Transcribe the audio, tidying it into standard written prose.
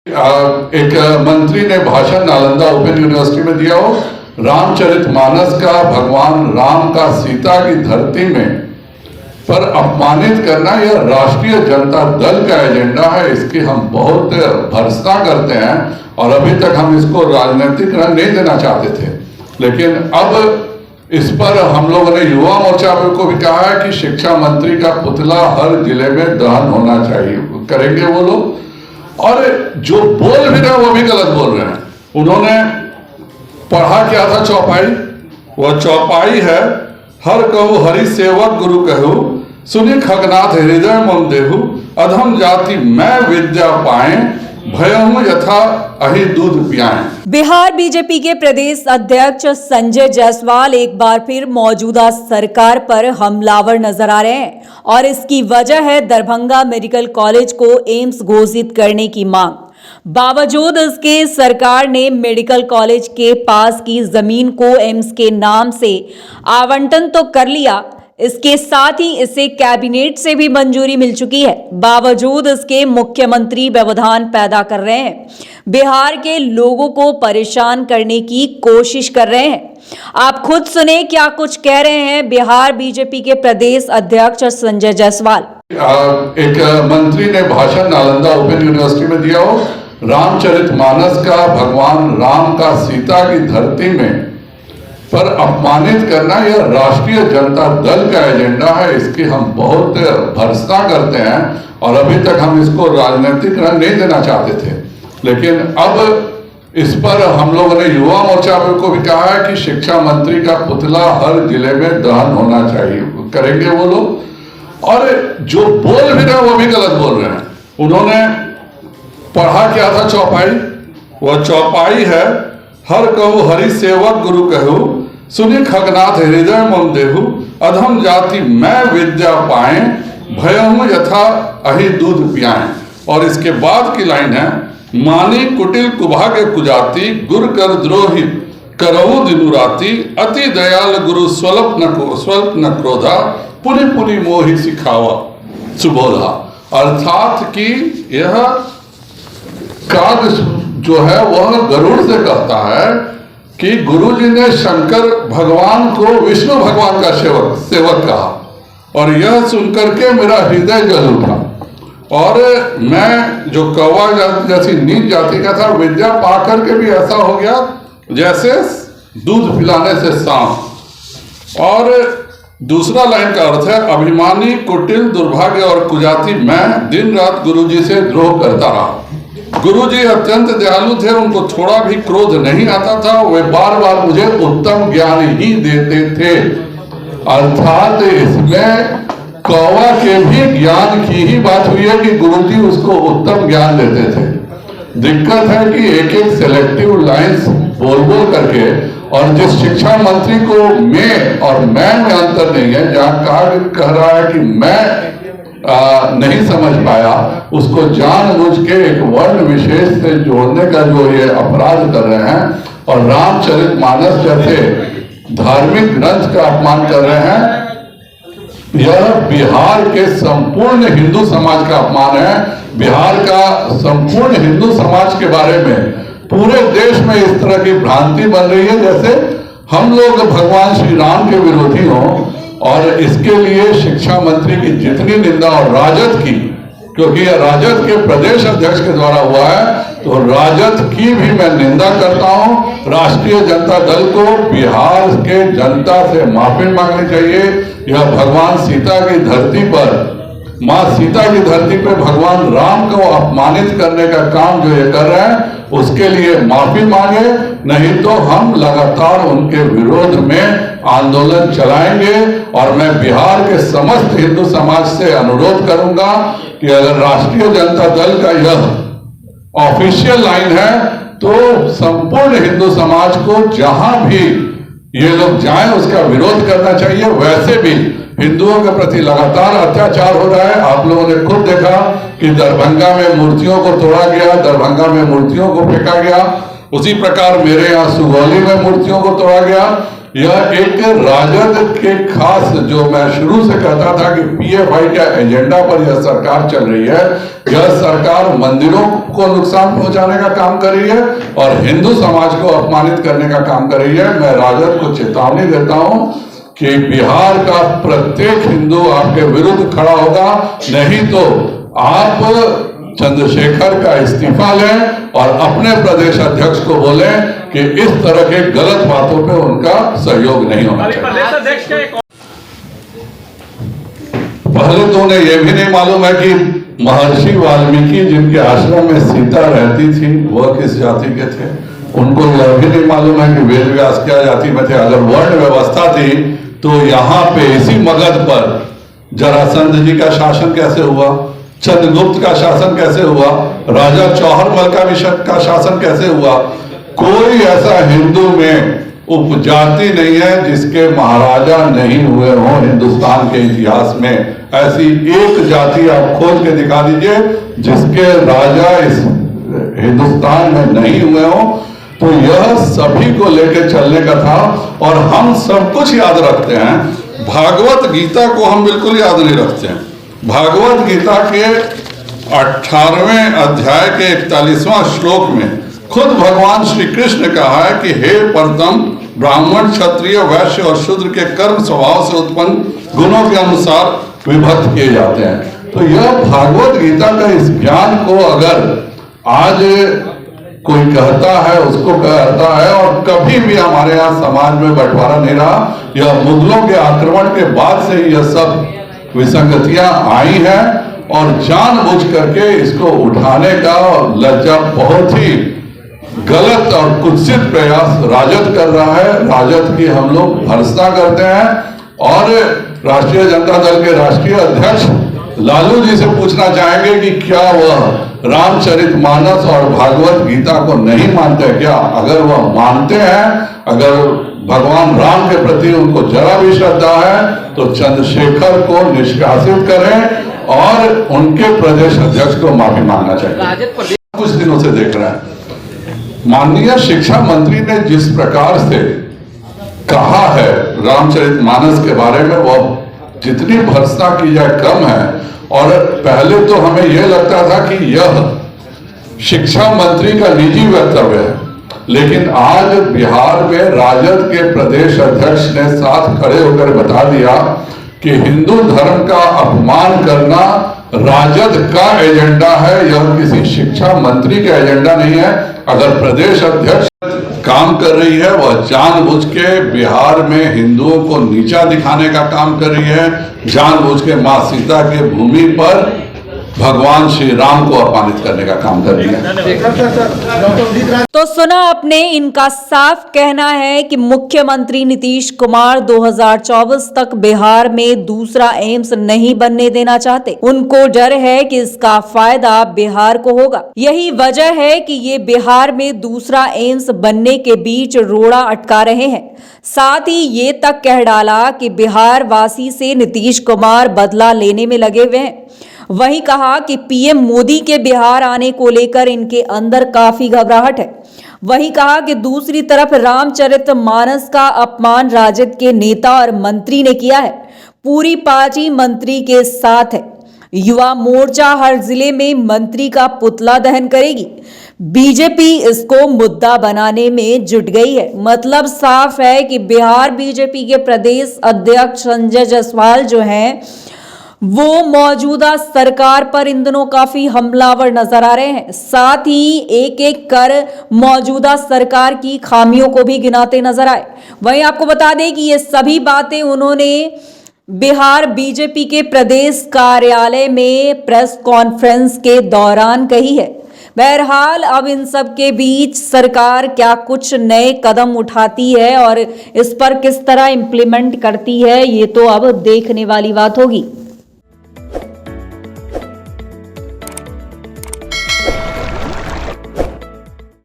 एक मंत्री ने भाषण नालंदा ओपन यूनिवर्सिटी में दिया हो, रामचरितमानस का भगवान राम का सीता की धरती में पर अपमानित करना यह राष्ट्रीय जनता दल का एजेंडा है। इसकी हम बहुत भर्त्सना करते हैं और अभी तक हम इसको राजनीतिक रंग नहीं देना चाहते थे, लेकिन अब इस पर हम लोगों ने युवा मोर्चा को भी कहा है कि शिक्षा मंत्री का पुतला हर जिले में दहन होना चाहिए, करेंगे वो लोग। और जो बोल भी रहे वो भी गलत बोल रहे हैं। उन्होंने पढ़ा क्या था चौपाई, वह चौपाई है, हर कहू हरि सेवक गुरु कहू, सुनि खगनाथ हृदय मम देहु, अधम जाति मैं विद्या पाए, भयहु यथा अहि दूध पियाएं। बिहार बीजेपी के प्रदेश अध्यक्ष संजय जायसवाल एक बार फिर मौजूदा सरकार पर हमलावर नजर आ रहे हैं और इसकी वजह है दरभंगा मेडिकल कॉलेज को एम्स घोषित करने की मांग। बावजूद इसके सरकार ने मेडिकल कॉलेज के पास की जमीन को एम्स के नाम से आवंटन तो कर लिया, इसके साथ ही इसे कैबिनेट से भी मंजूरी मिल चुकी है। बावजूद इसके मुख्यमंत्री व्यवधान पैदा कर रहे हैं, बिहार के लोगों को परेशान करने की कोशिश कर रहे हैं। आप खुद सुने क्या कुछ कह रहे हैं बिहार बीजेपी के प्रदेश अध्यक्ष संजय जायसवाल। एक मंत्री ने भाषण नालंदा ओपन यूनिवर्सिटी में दिया हो, रामचरितमानस का भगवान राम का सीता की धरती में पर अपमानित करना यह राष्ट्रीय जनता दल का एजेंडा है। इसकी हम बहुत भर्त्सना करते हैं और अभी तक हम इसको राजनीतिक रंग नहीं देना चाहते थे, लेकिन अब इस पर हम लोगों ने युवा मोर्चा को भी कहा है कि शिक्षा मंत्री का पुतला हर जिले में दहन होना चाहिए, करेंगे वो लोग। और जो बोल भी रहे वो भी गलत बोल रहे हैं। उन्होंने पढ़ा क्या था चौपाई, वह चौपाई है, हर कहू हरि सेवक गुरु कहू, सुनि खगनाथ हृदय मम देहु, अधम जाति मैं विद्या पाए, भयहु यथा अहि दूध पियाएं। और इसके बाद की लाइन है, मानी कुटिल कुभाग्य कुजाति, गुर कर द्रोही करहु दिनु राति, अति दयाल गुरु स्वल्प न क्रोधा, पुनि पुनि मोहि सिखावा सुबोधा। अर्थात कि यह काग जो है वह गरुड़ से कहता है कि गुरुजी ने शंकर भगवान को विष्णु भगवान का सेवक कहा और यह सुनकर के मेरा हृदय जल उठा और मैं जो कौवा जैसी नीच जाति का था, विद्या पाकर के भी ऐसा हो गया जैसे दूध पिलाने से सांप। और दूसरा लाइन का अर्थ है, अभिमानी कुटिल दुर्भाग्य और कुजाति मैं दिन रात गुरुजी से द्रोह करता रहा। गुरुजी अत्यंत दयालु थे, उनको थोड़ा भी क्रोध नहीं आता था, वे बार बार मुझे उत्तम ज्ञान ही देते थे। अर्थात इसमें कौवा के भी ज्ञान की ही बात हुई है कि गुरुजी उसको उत्तम ज्ञान देते थे। दिक्कत है कि एक एक सेलेक्टिव लाइंस बोल बोल करके, और जिस शिक्षा मंत्री को मैं और मैं में अंतर नहीं है, जहां कह रहा है कि मैं नहीं समझ पाया, उसको जानबूझ के एक वर्ण विशेष से जोड़ने का जो ये अपराध कर रहे हैं और रामचरितमानस जैसे धार्मिक ग्रंथ का अपमान कर रहे हैं, यह बिहार के संपूर्ण हिंदू समाज का अपमान है। बिहार का संपूर्ण हिंदू समाज के बारे में पूरे देश में इस तरह की भ्रांति बन रही है जैसे हम लोग भगवान श्री राम के विरोधी हों। और इसके लिए शिक्षा मंत्री की जितनी निंदा और राजद की, क्योंकि यह राजद के प्रदेश अध्यक्ष के द्वारा हुआ है, तो राजद की भी मैं निंदा करता हूं। राष्ट्रीय जनता दल को बिहार के जनता से माफी मांगनी चाहिए। यह भगवान सीता की धरती पर, मां सीता की धरती पर भगवान राम को अपमानित करने का काम जो ये कर रहे हैं, उसके लिए माफी मांगे, नहीं तो हम लगातार उनके विरोध में आंदोलन चलाएंगे। और मैं बिहार के समस्त हिंदू समाज से अनुरोध करूंगा कि अगर राष्ट्रीय जनता दल का यह ऑफिशियल लाइन है तो संपूर्ण हिंदू समाज को जहां भी ये लोग जाएं उसका विरोध करना चाहिए। वैसे भी हिंदुओं के प्रति लगातार अत्याचार हो रहा है। आप लोगों ने खुद देखा कि दरभंगा में मूर्तियों को तोड़ा गया, दरभंगा में मूर्तियों को फेंका गया। उसी प्रकार मेरे यहाँ सुगौली में मूर्तियों को तोड़ा गया। यह एक राजद के खास, जो मैं शुरू से कहता था कि पीएफआई के एजेंडा पर यह सरकार चल रही है। यह सरकार मंदिरों को नुकसान पहुंचाने का काम कर रही है और हिंदू समाज को अपमानित करने का काम कर रही है। मैं राजद को चेतावनी देता हूं कि बिहार का प्रत्येक हिंदू आपके विरुद्ध खड़ा होगा, नहीं तो आप चंद्रशेखर का इस्तीफा लें और अपने प्रदेश अध्यक्ष को बोलें कि इस तरह के गलत बातों पे उनका सहयोग नहीं होना चाहिए। पहले तो उन्हें यह भी नहीं मालूम है कि महर्षि वाल्मीकि जिनके आश्रम में सीता रहती थी वह किस जाति के थे। उनको यह भी नहीं मालूम है कि वेद व्यास क्या जाति में थे। अगर वर्ण व्यवस्था थी तो यहाँ पे इसी मगध पर जरासंध जी का शासन कैसे हुआ, चंद्रगुप्त का शासन कैसे हुआ, राजा चौहरमल का शासन कैसे हुआ। कोई ऐसा हिंदू में उपजाति नहीं है जिसके महाराजा नहीं हुए हों हिंदुस्तान के इतिहास में। ऐसी एक जाति आप खोज के दिखा दीजिए जिसके राजा इस हिंदुस्तान में नहीं हुए हों। तो यह सभी को लेकर चलने का था और हम सब कुछ याद रखते हैं। भागवत गीता को हम बिल्कुल याद नहीं रखते हैं। भागवत गीता के 18वें अध्याय के 41वां श्लोक में खुद भगवान श्री कृष्ण ने कहा है कि हे परतम, ब्राह्मण, क्षत्रिय, वैश्य और शूद्र के कर्म स्वभाव से उत्पन्न गुणों के अनुसार विभक्त किए जाते हैं। तो यह भागवत गीता का इस ज्ञान को अगर आज कोई कहता है, उसको कहता है, और कभी भी हमारे यहाँ समाज में बंटवारा नहीं रहा। यह मुगलों के आक्रमण के बाद से यह सब विसंगतियां आई हैं और जानबूझ करके इसको उठाने का लज्जा बहुत ही गलत और कुत्सित प्रयास राजद कर रहा है। राजद की हम लोग भर्त्सना करते हैं और राष्ट्रीय जनता दल के राष्ट्रीय अध्यक्ष लालू जी से पूछना चाहेंगे कि क्या वह रामचरितमानस और भागवत गीता को नहीं मानते क्या? अगर वह मानते हैं, अगर भगवान राम के प्रति उनको जरा भी श्रद्धा है तो चंद्रशेखर को निष्कासित करें और उनके प्रदेश अध्यक्ष को माफी मांगना चाहिए। कुछ दिनों से देख रहे हैं माननीय शिक्षा मंत्री ने जिस प्रकार से कहा है रामचरितमानस के बारे में, वह जितनी भर्त्सना की जाए कम है। और पहले तो हमें यह लगता था कि यह शिक्षा मंत्री का निजी वक्तव्य है, लेकिन आज बिहार में राजद के प्रदेश अध्यक्ष ने साथ खड़े होकर बता दिया कि हिंदू धर्म का अपमान करना राजद का एजेंडा है, यह किसी शिक्षा मंत्री का एजेंडा नहीं है। अगर प्रदेश अध्यक्ष काम कर रही है, वह जानबूझ के बिहार में हिंदुओं को नीचा दिखाने का काम कर रही है, जानबूझ के मां सीता के भूमि पर भगवान श्री राम को अपमानित करने का काम कर रही है। तो सुना आपने, इनका साफ कहना है कि मुख्यमंत्री नीतीश कुमार 2024 तक बिहार में दूसरा एम्स नहीं बनने देना चाहते। उनको डर है कि इसका फायदा बिहार को होगा। यही वजह है कि ये बिहार में दूसरा एम्स बनने के बीच रोड़ा अटका रहे हैं। साथ ही ये तक कह डाला कि बिहार वासी से नीतीश कुमार बदला लेने में लगे हुए हैं। वहीं कहा कि पीएम मोदी के बिहार आने को लेकर इनके अंदर काफी घबराहट है। वहीं कहा कि दूसरी तरफ रामचरितमानस का अपमान राजद के नेता और मंत्री ने किया है। पूरी पार्टी मंत्री के साथ है। युवा मोर्चा हर जिले में मंत्री का पुतला दहन करेगी। बीजेपी इसको मुद्दा बनाने में जुट गई है। मतलब साफ है कि बिहार बीजेपी के प्रदेश अध्यक्ष संजय जायसवाल जो हैं वो मौजूदा सरकार पर इन दिनों काफी हमलावर नजर आ रहे हैं। साथ ही एक एक कर मौजूदा सरकार की खामियों को भी गिनाते नजर आए। वहीं आपको बता दें कि ये सभी बातें उन्होंने बिहार बीजेपी के प्रदेश कार्यालय में प्रेस कॉन्फ्रेंस के दौरान कही है। बहरहाल अब इन सब के बीच सरकार क्या कुछ नए कदम उठाती है और इस पर किस तरह इंप्लीमेंट करती है, ये तो अब देखने वाली बात होगी।